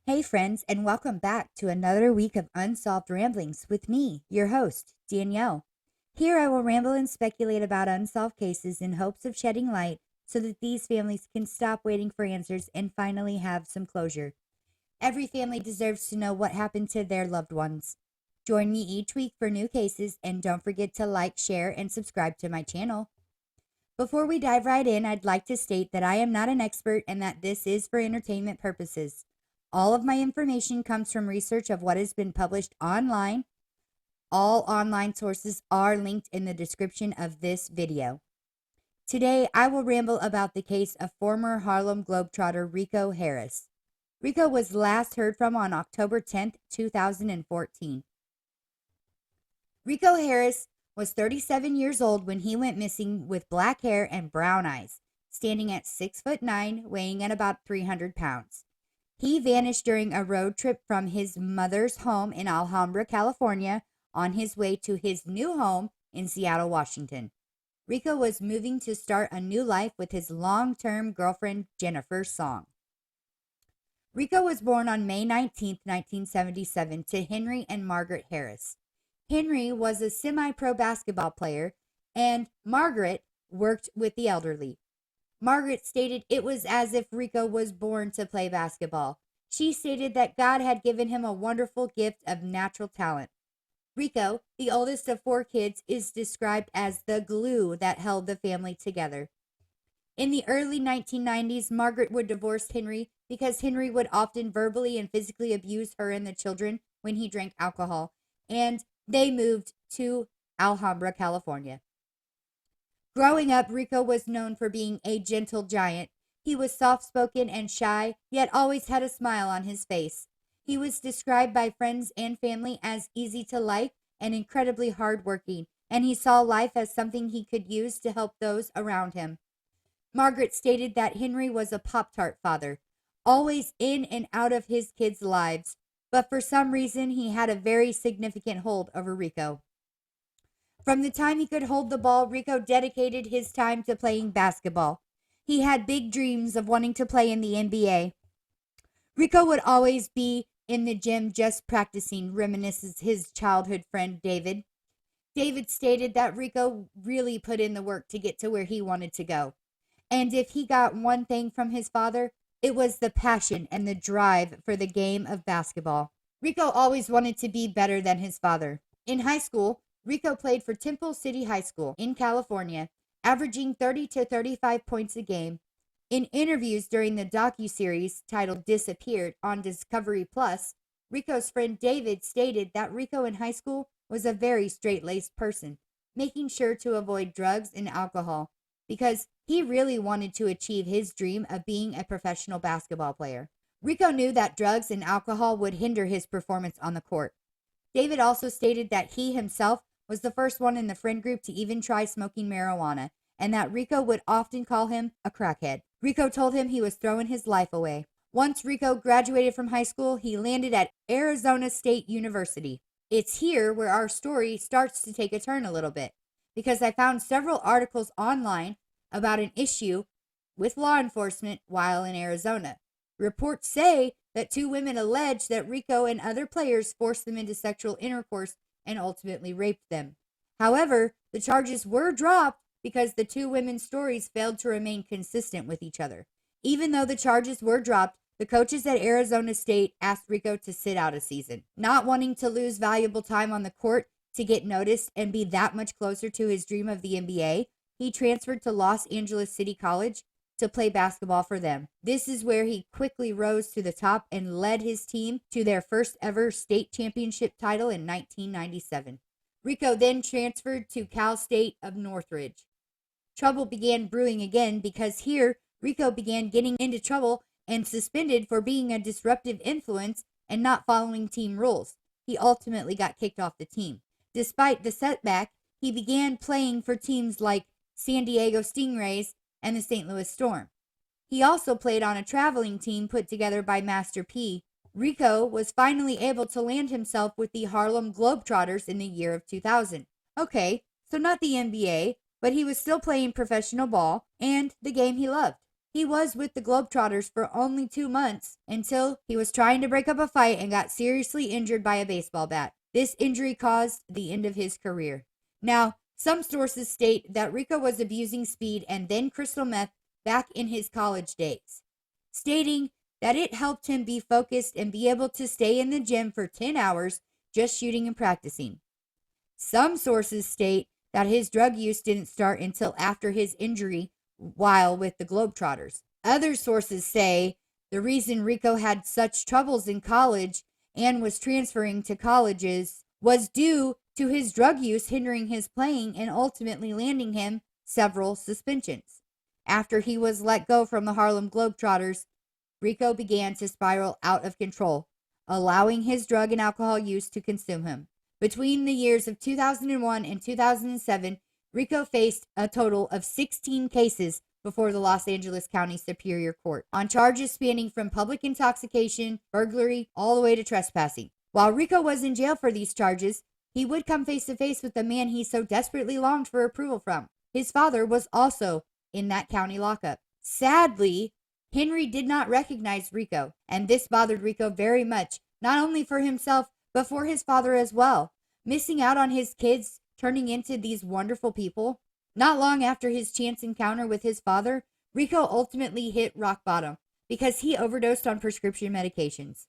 Hey, friends, and welcome back to another week of Unsolved Ramblings with me, your host, Danielle. Here I will ramble and speculate about unsolved cases in hopes of shedding light so that these families can stop waiting for answers and finally have some closure. Every family deserves to know what happened to their loved ones. Join me each week for new cases and don't forget to like, share, and subscribe to my channel. Before we dive right in, I'd like to state that I am not an expert and that this is for entertainment purposes. All of my information comes from research of what has been published online. All online sources are linked in the description of this video. Today, I will ramble about the case of former Harlem Globetrotter Rico Harris. Rico was last heard from on October 10th, 2014. Rico Harris was 37 years old when he went missing with black hair and brown eyes, standing at 6'9", weighing at about 300 pounds. He vanished during a road trip from his mother's home in Alhambra, California, on his way to his new home in Seattle, Washington. Rico was moving to start a new life with his long-term girlfriend, Jennifer Song. Rico was born on May 19, 1977, to Henry and Margaret Harris. Henry was a semi-pro basketball player, and Margaret worked with the elderly. Margaret stated it was as if Rico was born to play basketball. She stated that God had given him a wonderful gift of natural talent. Rico, the oldest of 4 kids, is described as the glue that held the family together. In the early 1990s, Margaret would divorce Henry because Henry would often verbally and physically abuse her and the children when he drank alcohol, and they moved to Alhambra, California. Growing up, Rico was known for being a gentle giant. He was soft-spoken and shy, yet always had a smile on his face. He was described by friends and family as easy to like and incredibly hardworking, and he saw life as something he could use to help those around him. Margaret stated that Henry was a Pop-Tart father, always in and out of his kids' lives, but for some reason he had a very significant hold over Rico. From the time he could hold the ball, Rico dedicated his time to playing basketball. He had big dreams of wanting to play in the NBA. Rico would always be in the gym just practicing, reminisces his childhood friend David. David stated that Rico really put in the work to get to where he wanted to go. And if he got one thing from his father, it was the passion and the drive for the game of basketball. Rico always wanted to be better than his father. In high school, Rico played for Temple City High School in California, averaging 30 to 35 points a game. In interviews during the Docuseries titled Disappeared on Discovery Plus, Rico's friend David stated that Rico in high school was a very straight-laced person, making sure to avoid drugs and alcohol because he really wanted to achieve his dream of being a professional basketball player. Rico knew that drugs and alcohol would hinder his performance on the court. David also stated that he himself was the first one in the friend group to even try smoking marijuana, and that Rico would often call him a crackhead. Rico told him he was throwing his life away. Once Rico graduated from high school, he landed at Arizona State University. It's here where our story starts to take a turn a little bit, because I found several articles online about an issue with law enforcement while in Arizona. Reports say that 2 women allege that Rico and other players forced them into sexual intercourse and ultimately raped them. However, the charges were dropped because the 2 women's stories failed to remain consistent with each other. Even though the charges were dropped, the coaches at Arizona State asked Rico to sit out a season. Not wanting to lose valuable time on the court to get noticed and be that much closer to his dream of the NBA, he transferred to Los Angeles City College to play basketball for them. This is where he quickly rose to the top and led his team to their first ever state championship title in 1997. Rico then transferred to Cal State of Northridge. Trouble began brewing again because here Rico began getting into trouble and suspended for being a disruptive influence and not following team rules. He ultimately got kicked off the team. Despite the setback, he began playing for teams like San Diego Stingrays and the St. Louis Storm. He also played on a traveling team put together by Master P. Rico was finally able to land himself with the Harlem Globetrotters in the year of 2000. Okay, so not the NBA, but he was still playing professional ball and the game he loved. He was with the Globetrotters for only 2 months until he was trying to break up a fight and got seriously injured by a baseball bat. This injury caused the end of his career. Now, some sources state that Rico was abusing speed and then crystal meth back in his college days, stating that it helped him be focused and be able to stay in the gym for 10 hours just shooting and practicing. Some sources state that his drug use didn't start until after his injury while with the Globetrotters. Other sources say the reason Rico had such troubles in college and was transferring to colleges was due to his drug use hindering his playing and ultimately landing him several suspensions. After he was let go from the Harlem Globetrotters, Rico began to spiral out of control, allowing his drug and alcohol use to consume him. Between the years of 2001 and 2007, Rico faced a total of 16 cases before the Los Angeles County Superior Court on charges spanning from public intoxication, burglary, all the way to trespassing. While Rico was in jail for these charges, he would come face to face with the man he so desperately longed for approval from. His father was also in that county lockup. Sadly, Henry did not recognize Rico, and this bothered Rico very much, not only for himself, but for his father as well, missing out on his kids turning into these wonderful people. Not long after his chance encounter with his father, Rico ultimately hit rock bottom because he overdosed on prescription medications.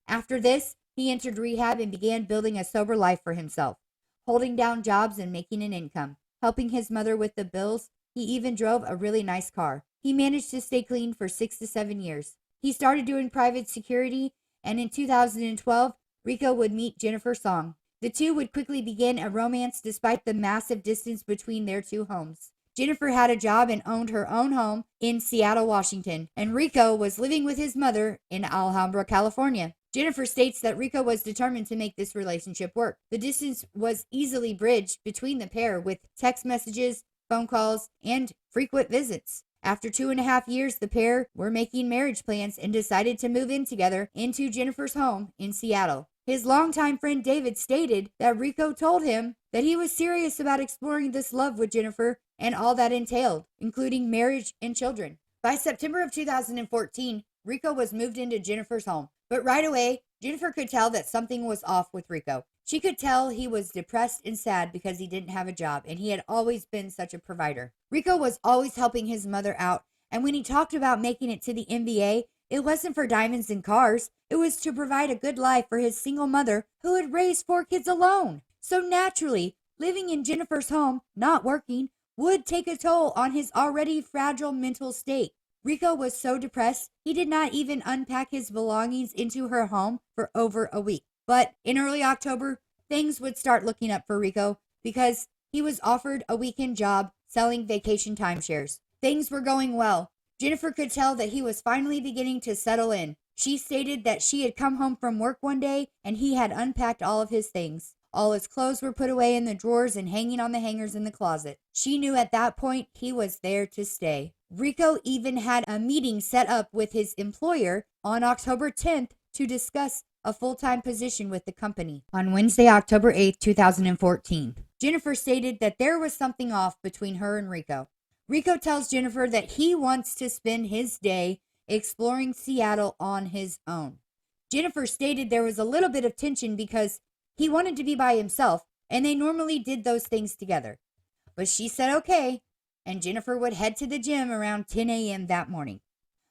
After this, he entered rehab and began building a sober life for himself, holding down jobs and making an income, helping his mother with the bills. He even drove a really nice car. He managed to stay clean for 6 to 7 years. He started doing private security, and in 2012, Rico would meet Jennifer Song. The two would quickly begin a romance despite the massive distance between their two homes. Jennifer had a job and owned her own home in Seattle, Washington, and Rico was living with his mother in Alhambra, California. Jennifer states that Rico was determined to make this relationship work. The distance was easily bridged between the pair with text messages, phone calls, and frequent visits. After 2.5 years, the pair were making marriage plans and decided to move in together into Jennifer's home in Seattle. His longtime friend David stated that Rico told him that he was serious about exploring this love with Jennifer and all that entailed, including marriage and children. By September of 2014, Rico was moved into Jennifer's home, but right away, Jennifer could tell that something was off with Rico. She could tell he was depressed and sad because he didn't have a job, and he had always been such a provider. Rico was always helping his mother out, and when he talked about making it to the NBA, it wasn't for diamonds and cars. It was to provide a good life for his single mother who had raised 4 kids alone. So naturally, living in Jennifer's home, not working, would take a toll on his already fragile mental state. Rico was so depressed, he did not even unpack his belongings into her home for over a week. But in early October, things would start looking up for Rico because he was offered a weekend job selling vacation timeshares. Things were going well. Jennifer could tell that he was finally beginning to settle in. She stated that she had come home from work one day and he had unpacked all of his things. All his clothes were put away in the drawers and hanging on the hangers in the closet. She knew at that point he was there to stay. Rico even had a meeting set up with his employer on October 10th to discuss a full-time position with the company. On Wednesday, October 8th, 2014, Jennifer stated that there was something off between her and Rico. Rico tells Jennifer that he wants to spend his day exploring Seattle on his own. Jennifer stated there was a little bit of tension because he wanted to be by himself, and they normally did those things together. But she said okay, and Jennifer would head to the gym around 10 a.m. that morning.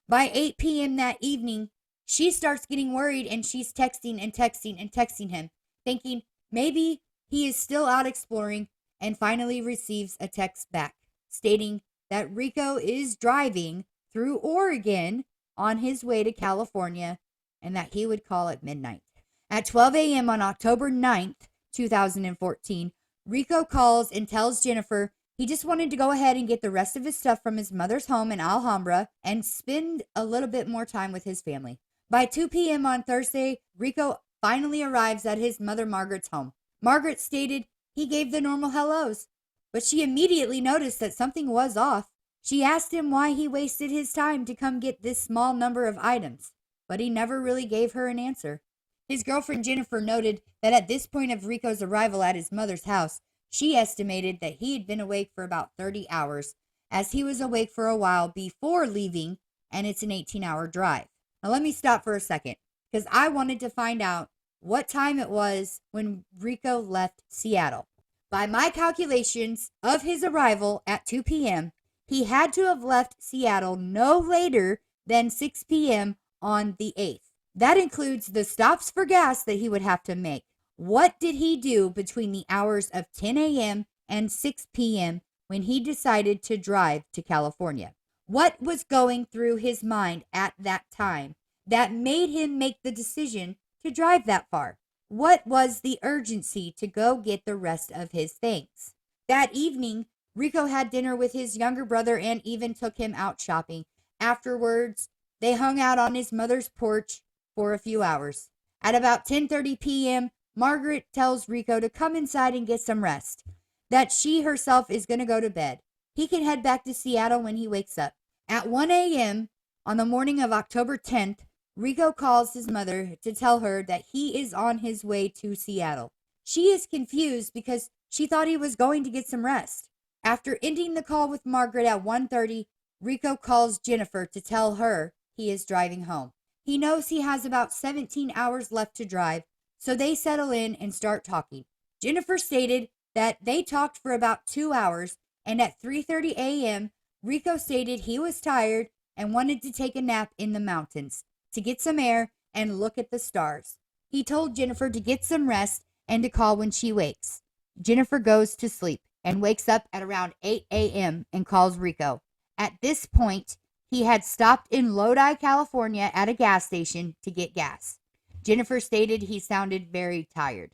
By 8 p.m. that evening, she starts getting worried and she's texting and texting and texting him, thinking maybe he is still out exploring, and finally receives a text back stating that Rico is driving through Oregon on his way to California and that he would call at midnight. At 12 a.m. on October 9th, 2014, Rico calls and tells Jennifer he just wanted to go ahead and get the rest of his stuff from his mother's home in Alhambra and spend a little bit more time with his family. By 2 p.m. on Thursday, Rico finally arrives at his mother Margaret's home. Margaret stated he gave the normal hellos, but she immediately noticed that something was off. She asked him why he wasted his time to come get this small number of items, but he never really gave her an answer. His girlfriend Jennifer noted that at this point of Rico's arrival at his mother's house, she estimated that he had been awake for about 30 hours as he was awake for a while before leaving, and it's an 18-hour drive. Now, let me stop for a second because I wanted to find out what time it was when Rico left Seattle. By my calculations of his arrival at 2 p.m., he had to have left Seattle no later than 6 p.m. on the 8th. That includes the stops for gas that he would have to make. What did he do between the hours of 10 a.m. and 6 p.m. when he decided to drive to California? What was going through his mind at that time that made him make the decision to drive that far? What was the urgency to go get the rest of his things? That evening, Rico had dinner with his younger brother and even took him out shopping. Afterwards, they hung out on his mother's porch for a few hours. At about 10:30 p.m., Margaret tells Rico to come inside and get some rest, that she herself is going to go to bed. He can head back to Seattle when he wakes up. At 1 a.m. on the morning of October 10th, Rico calls his mother to tell her that he is on his way to Seattle. She is confused because she thought he was going to get some rest. After ending the call with Margaret at 1:30, Rico calls Jennifer to tell her he is driving home. He knows he has about 17 hours left to drive, so they settle in and start talking. Jennifer stated that they talked for about 2 hours, and at 3:30 a.m., Rico stated he was tired and wanted to take a nap in the mountains to get some air and look at the stars. He told Jennifer to get some rest and to call when she wakes. Jennifer goes to sleep and wakes up at around 8 a.m. and calls Rico. At this point, he had stopped in Lodi, California at a gas station to get gas. Jennifer stated he sounded very tired.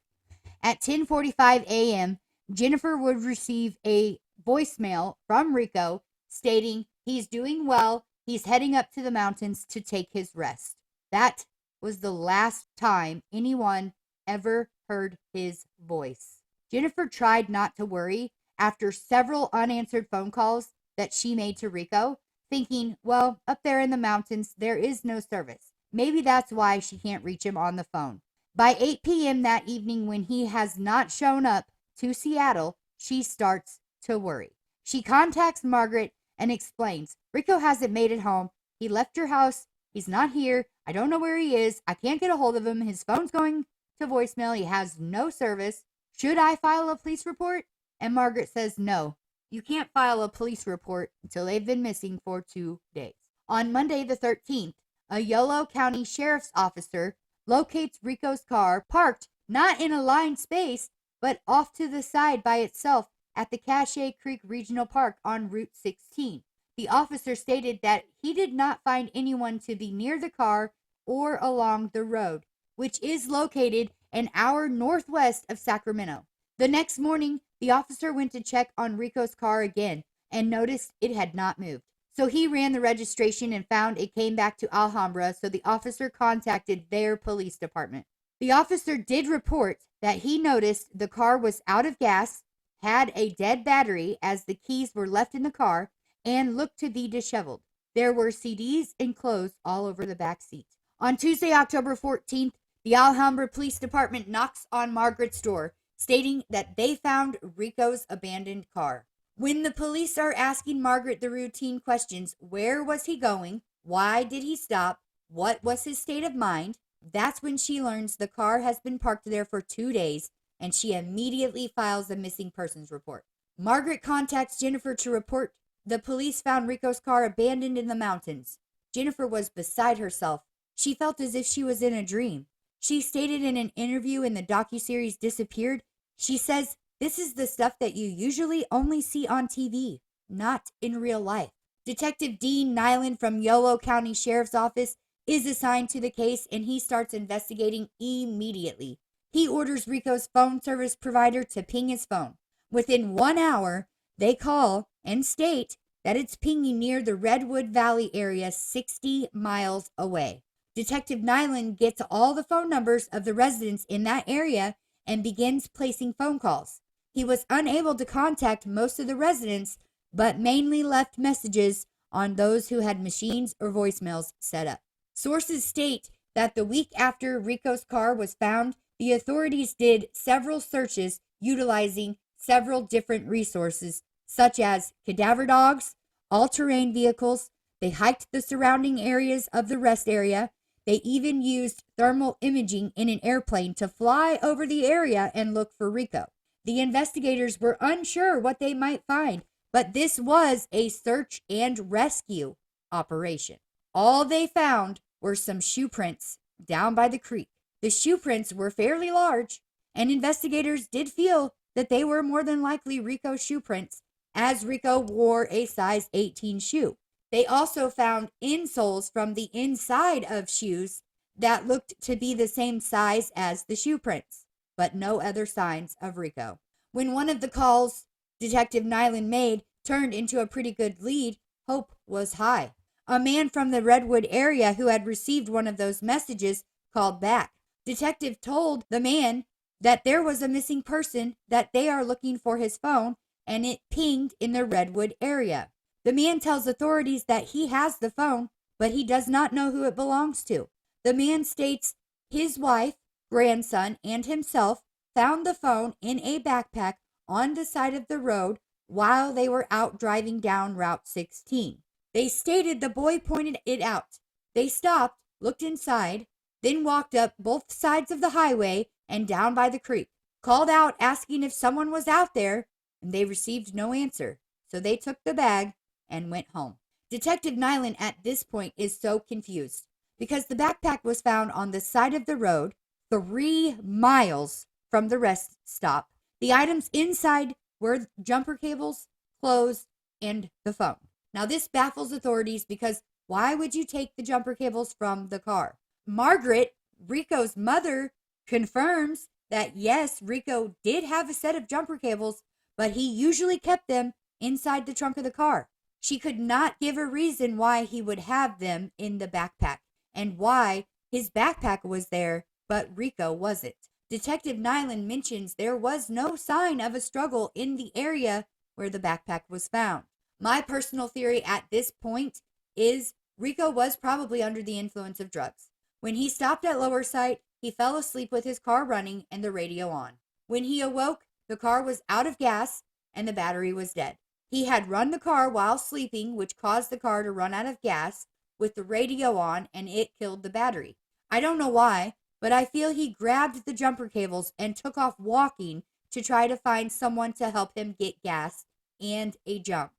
At 10:45 a.m., Jennifer would receive a voicemail from Rico stating he's doing well, he's heading up to the mountains to take his rest. That was the last time anyone ever heard his voice. Jennifer tried not to worry after several unanswered phone calls that she made to Rico, thinking, well, up there in the mountains, there is no service. Maybe that's why she can't reach him on the phone. By 8 p.m. that evening, when he has not shown up to Seattle, she starts to worry. She contacts Margaret and explains, Rico hasn't made it home. He left your house. He's not here. I don't know where he is. I can't get a hold of him. His phone's going to voicemail. He has no service. Should I file a police report? And Margaret says, no, you can't file a police report until they've been missing for 2 days. On Monday the 13th, a Yolo County Sheriff's officer locates Rico's car parked not in a lined space, but off to the side by itself at the Cache Creek Regional Park on Route 16. The officer stated that he did not find anyone to be near the car or along the road, which is located an hour northwest of Sacramento. The next morning, the officer went to check on Rico's car again and noticed it had not moved. So he ran the registration and found it came back to Alhambra, so the officer contacted their police department. The officer did report that he noticed the car was out of gas, had a dead battery as the keys were left in the car, and looked to be disheveled. There were CDs and clothes all over the back seat. On Tuesday, October 14th, the Alhambra Police Department knocks on Margaret's door, stating that they found Rico's abandoned car. When the police are asking Margaret the routine questions, where was he going? Why did he stop? What was his state of mind? That's when she learns the car has been parked there for 2 days, and she immediately files a missing persons report. Margaret contacts Jennifer to report the police found Rico's car abandoned in the mountains. Jennifer was beside herself. She felt as if she was in a dream. She stated in an interview in the docuseries Disappeared, she says, this is the stuff that you usually only see on TV, not in real life. Detective Dean Nyland from Yolo County Sheriff's Office is assigned to the case, and he starts investigating immediately. He orders Rico's phone service provider to ping his phone. Within 1 hour, they call and state that it's pinging near the Redwood Valley area 60 miles away. Detective Nyland gets all the phone numbers of the residents in that area and begins placing phone calls. He was unable to contact most of the residents, but mainly left messages on those who had machines or voicemails set up. Sources state that the week after Rico's car was found, the authorities did several searches utilizing several different resources, such as cadaver dogs, all-terrain vehicles. They hiked the surrounding areas of the rest area. They even used thermal imaging in an airplane to fly over the area and look for Rico. The investigators were unsure what they might find, but this was a search and rescue operation. All they found were some shoe prints down by the creek. The shoe prints were fairly large, and investigators did feel that they were more than likely Rico's shoe prints, as Rico wore a size 18 shoe. They also found insoles from the inside of shoes that looked to be the same size as the shoe prints, but no other signs of Rico. When one of the calls Detective Nyland made turned into a pretty good lead, hope was high. A man from the Redwood area who had received one of those messages called back. Detective told the man that there was a missing person, that they are looking for his phone, and it pinged in the Redwood area. The man tells authorities that he has the phone, but he does not know who it belongs to. The man states his wife, grandson, and himself found the phone in a backpack on the side of the road while they were out driving down Route 16. They stated the boy pointed it out. They stopped, looked inside, then walked up both sides of the highway and down by the creek, called out asking if someone was out there, and they received no answer. So they took the bag and went home. Detective Nyland at this point is so confused because the backpack was found on the side of the road 3 miles from the rest stop. The items inside were jumper cables, clothes, and the phone. Now this baffles authorities because why would you take the jumper cables from the car? Margaret, Rico's mother, confirms that yes, Rico did have a set of jumper cables, but he usually kept them inside the trunk of the car. She could not give a reason why he would have them in the backpack and why his backpack was there, but Rico wasn't. Detective Nyland mentions there was no sign of a struggle in the area where the backpack was found. My personal theory at this point is Rico was probably under the influence of drugs. When he stopped at Lower Site, he fell asleep with his car running and the radio on. When he awoke, the car was out of gas and the battery was dead. He had run the car while sleeping, which caused the car to run out of gas with the radio on, and it killed the battery. I don't know why, but I feel he grabbed the jumper cables and took off walking to try to find someone to help him get gas and a jump.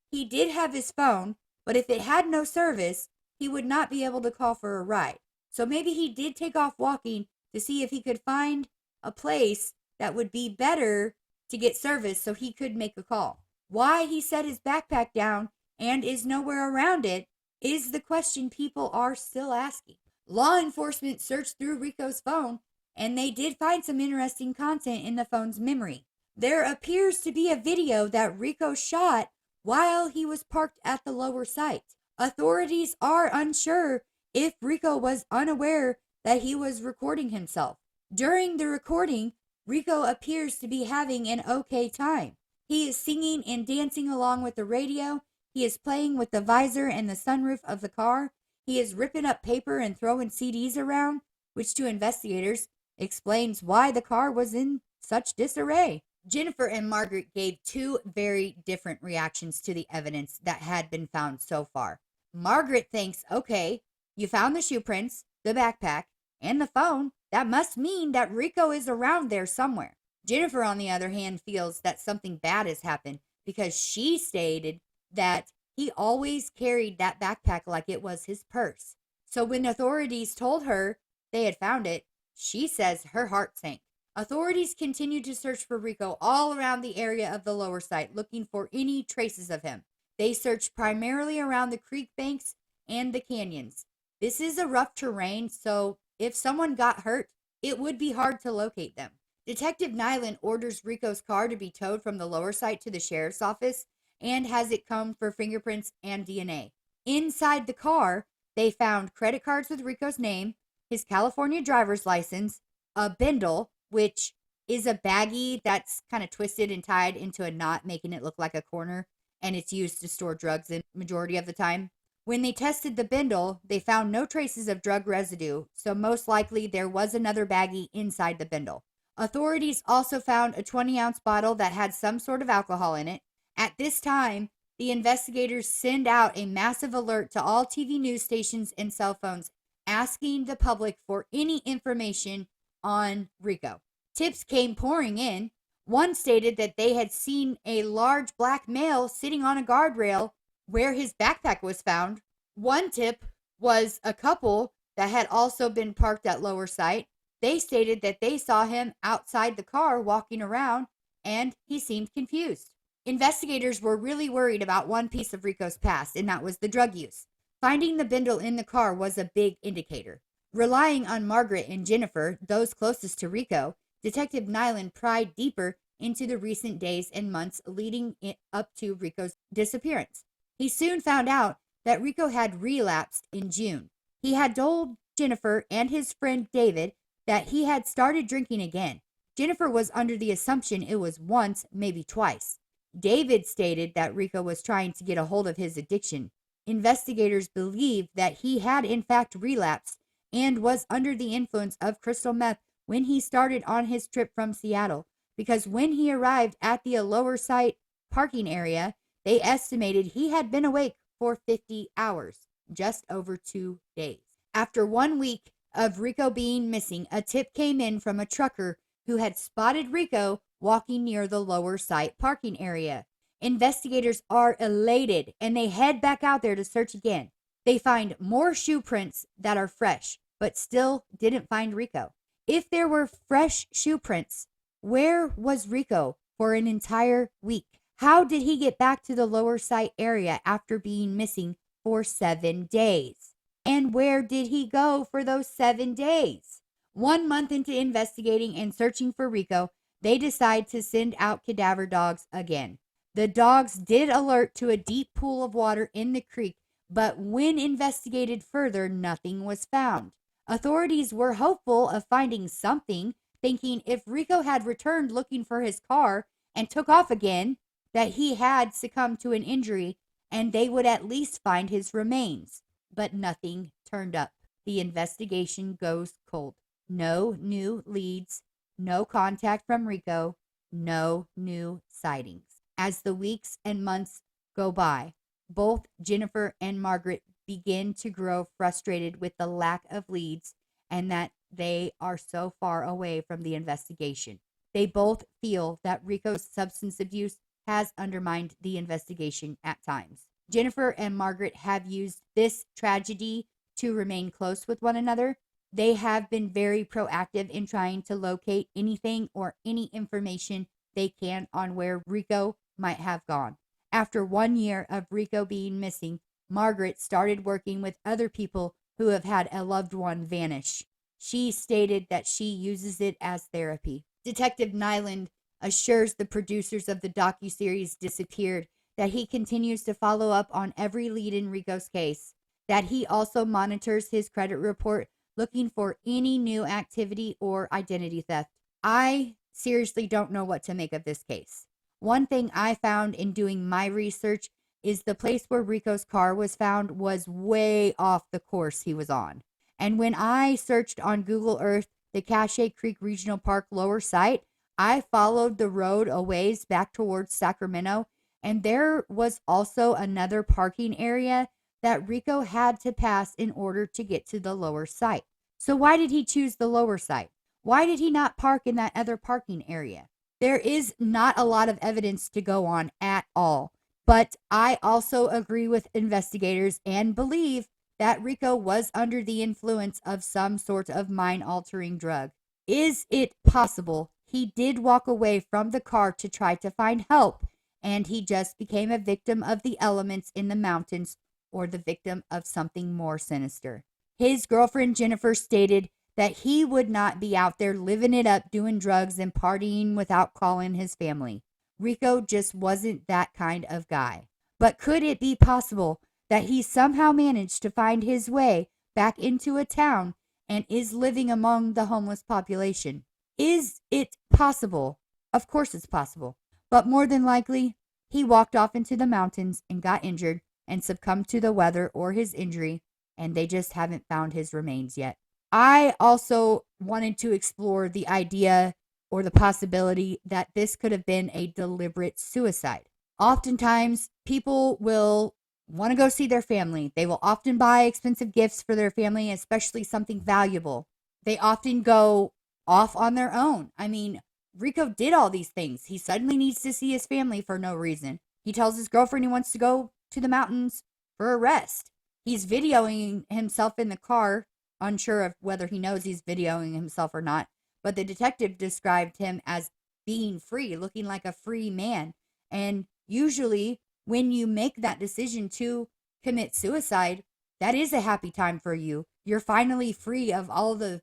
He did have his phone, but if it had no service, he would not be able to call for a ride. So maybe he did take off walking to see if he could find a place that would be better to get service so he could make a call. Why he set his backpack down and is nowhere around it is the question people are still asking. Law enforcement searched through Rico's phone, and they did find some interesting content in the phone's memory. There appears to be a video that Rico shot while he was parked at the Lower Site. Authorities are unsure if Rico was unaware that he was recording himself. During the recording, Rico appears to be having an okay time. He is singing and dancing along with the radio. He is playing with the visor and the sunroof of the car. He is ripping up paper and throwing CDs around, which to investigators explains why the car was in such disarray. Jennifer and Margaret gave 2 very different reactions to the evidence that had been found so far. Margaret thinks, okay, you found the shoe prints, the backpack, and the phone. That must mean that Rico is around there somewhere. Jennifer, on the other hand, feels that something bad has happened because she stated that he always carried that backpack like it was his purse. So when authorities told her they had found it, she says her heart sank. Authorities continued to search for Rico all around the area of the Lower Site, looking for any traces of him. They searched primarily around the creek banks and the canyons. This is a rough terrain, so if someone got hurt, it would be hard to locate them. Detective Nyland orders Rico's car to be towed from the Lower Site to the sheriff's office and has it come for fingerprints and DNA. Inside the car, they found credit cards with Rico's name, his California driver's license, a bindle, which is a baggie that's kind of twisted and tied into a knot, making it look like a corner, and it's used to store drugs in majority of the time. When they tested the bindle, they found no traces of drug residue, so most likely there was another baggie inside the bindle. Authorities also found a 20-ounce bottle that had some sort of alcohol in it. At this time, the investigators send out a massive alert to all TV news stations and cell phones, asking the public for any information on Rico. Tips came pouring in. One stated that they had seen a large black male sitting on a guardrail where his backpack was found. One tip was a couple that had also been parked at Lower Site. They stated that they saw him outside the car walking around and he seemed confused. Investigators were really worried about one piece of Rico's past, and that was the drug use. Finding the bindle in the car was a big indicator. Relying on Margaret and Jennifer, those closest to Rico, Detective Nyland pried deeper into the recent days and months leading up to Rico's disappearance. He soon found out that Rico had relapsed in June. He had told Jennifer and his friend David that he had started drinking again. Jennifer was under the assumption it was once, maybe twice. David stated that Rico was trying to get a hold of his addiction. Investigators believed that he had in fact relapsed and was under the influence of crystal meth when he started on his trip from Seattle, because when he arrived at the Lower Site parking area, they estimated he had been awake for 50 hours, just over 2 days. After 1 week of Rico being missing, a tip came in from a trucker who had spotted Rico walking near the Lower Site parking area. Investigators are elated and they head back out there to search again. They find more shoe prints that are fresh, but still didn't find Rico. If there were fresh shoe prints, where was Rico for an entire week? How did he get back to the Lower Site area after being missing for 7 days? And where did he go for those 7 days? 1 month into investigating and searching for Rico, they decide to send out cadaver dogs again. The dogs did alert to a deep pool of water in the creek, but when investigated further, nothing was found. Authorities were hopeful of finding something, thinking if Rico had returned looking for his car and took off again, that he had succumbed to an injury and they would at least find his remains. But nothing turned up. The investigation goes cold. No new leads, no contact from Rico, no new sightings. As the weeks and months go by, both Jennifer and Margaret begin to grow frustrated with the lack of leads and that they are so far away from the investigation. They both feel that Rico's substance abuse has undermined the investigation at times. Jennifer and Margaret have used this tragedy to remain close with one another. They have been very proactive in trying to locate anything or any information they can on where Rico might have gone. After 1 year of Rico being missing, Margaret started working with other people who have had a loved one vanish. She stated that she uses it as therapy. Detective Nyland assures the producers of the docuseries Disappeared that he continues to follow up on every lead in Rico's case, that he also monitors his credit report looking for any new activity or identity theft. I seriously don't know what to make of this case. One thing I found in doing my research is the place where Rico's car was found was way off the course he was on. And when I searched on Google Earth the Cache Creek Regional Park Lower Site, I followed the road a ways back towards Sacramento, and there was also another parking area that Rico had to pass in order to get to the Lower Site. So why did he choose the Lower Site? Why did he not park in that other parking area? There is not a lot of evidence to go on at all. But I also agree with investigators and believe that Rico was under the influence of some sort of mind-altering drug. Is it possible he did walk away from the car to try to find help and he just became a victim of the elements in the mountains or the victim of something more sinister? His girlfriend Jennifer stated that he would not be out there living it up, doing drugs and partying without calling his family. Rico just wasn't that kind of guy. But could it be possible that he somehow managed to find his way back into a town and is living among the homeless population? Is it possible? Of course it's possible. But more than likely, he walked off into the mountains and got injured and succumbed to the weather or his injury, and they just haven't found his remains yet. I also wanted to explore the idea or the possibility that this could have been a deliberate suicide. Oftentimes, people will want to go see their family. They will often buy expensive gifts for their family, especially something valuable. They often go off on their own. I mean, Rico did all these things. He suddenly needs to see his family for no reason. He tells his girlfriend he wants to go to the mountains for a rest. He's videoing himself in the car, unsure of whether he knows he's videoing himself or not. But the detective described him as being free, looking like a free man. And usually, when you make that decision to commit suicide, that is a happy time for you. You're finally free of all the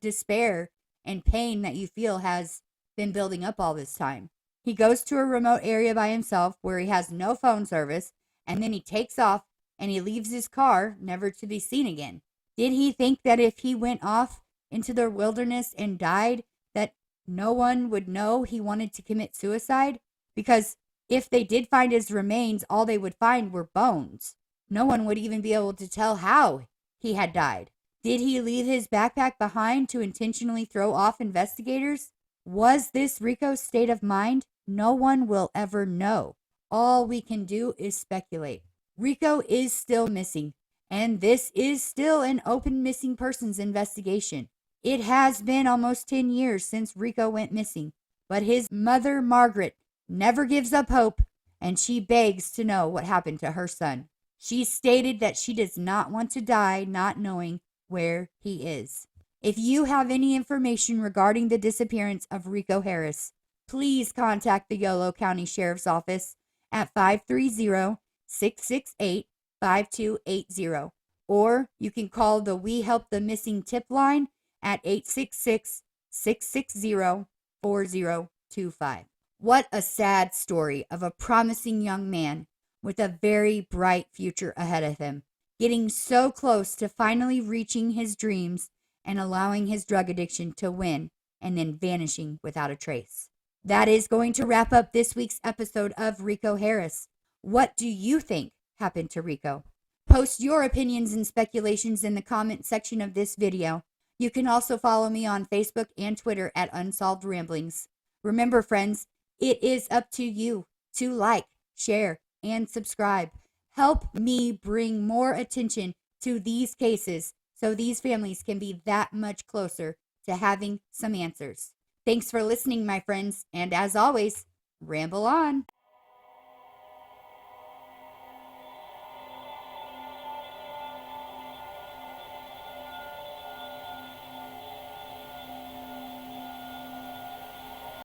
despair and pain that you feel has been building up all this time. He goes to a remote area by himself where he has no phone service, and then he takes off and he leaves his car, never to be seen again. Did he think that if he went off into the wilderness and died, that no one would know he wanted to commit suicide? Because if they did find his remains, all they would find were bones. No one would even be able to tell how he had died. Did he leave his backpack behind to intentionally throw off investigators? Was this Rico's state of mind? No one will ever know. All we can do is speculate. Rico is still missing, and this is still an open missing persons investigation. It has been almost 10 years since Rico went missing, but his mother, Margaret, never gives up hope, and she begs to know what happened to her son. She stated that she does not want to die not knowing where he is. If you have any information regarding the disappearance of Rico Harris, please contact the Yolo County Sheriff's Office at 530-668-5280, or you can call the We Help the Missing tip line at 866-660-4025. What a sad story of a promising young man with a very bright future ahead of him, getting so close to finally reaching his dreams and allowing his drug addiction to win and then vanishing without a trace. That is going to wrap up this week's episode of Rico Harris. What do you think happened to Rico? Post your opinions and speculations in the comment section of this video. You can also follow me on Facebook and Twitter at Unsolved Ramblings. Remember, friends, it is up to you to like, share, and subscribe. Help me bring more attention to these cases so these families can be that much closer to having some answers. Thanks for listening, my friends, and as always, ramble on.